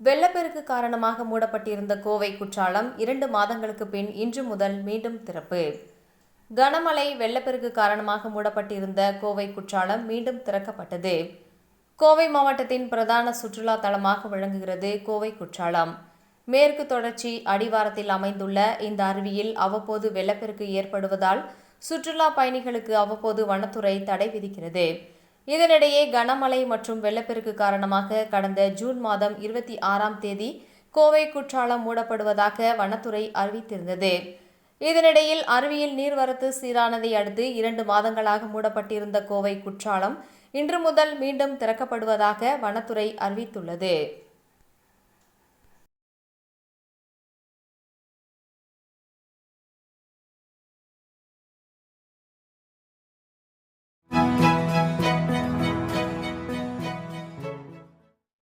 வெள்ளப்பெருக்கு காரணமாக மூடப்பட்டிருந்த கோவை குற்றாலம் 2 மாதங்களுக்கு பின் இன்று முதல் மீண்டும் திறப்பு. கனமழை வெள்ளப்பெருக்கு காரணமாக மூடப்பட்டிருந்த கோவை குற்றாலம் மீண்டும் திறக்கப்பட்டது. கோவை மாவட்டத்தின் பிரதான சுற்றுலா தலமாக விளங்குகிறது கோவை குற்றாலம். மேற்கு தொடர்ச்சி அடிவாரத்தில் அமைந்துள்ள இந்த அருவியில் அவ்வப்போது வெள்ளப்பெருக்கு ஏற்படுவதால் சுற்றுலா பயணிகளுக்கு அவ்வப்போது வனத்துறை தடை விதிக்கிறது. இதனிடையே கனமழை மற்றும் வெள்ளப்பெருக்கு காரணமாக கடந்த ஜூன் மாதம் 26ஆம் தேதி கோவை குற்றாலம் மூடப்படுவதாக வனத்துறை அறிவித்திருந்தது. இதனிடையில் அருவியில் நீர்வரத்து சீரானதை அடுத்து 2 மாதங்களாக மூடப்பட்டிருந்த கோவை குற்றாலம் இன்று முதல் மீண்டும் திறக்கப்படுவதாக வனத்துறை அறிவித்துள்ளது.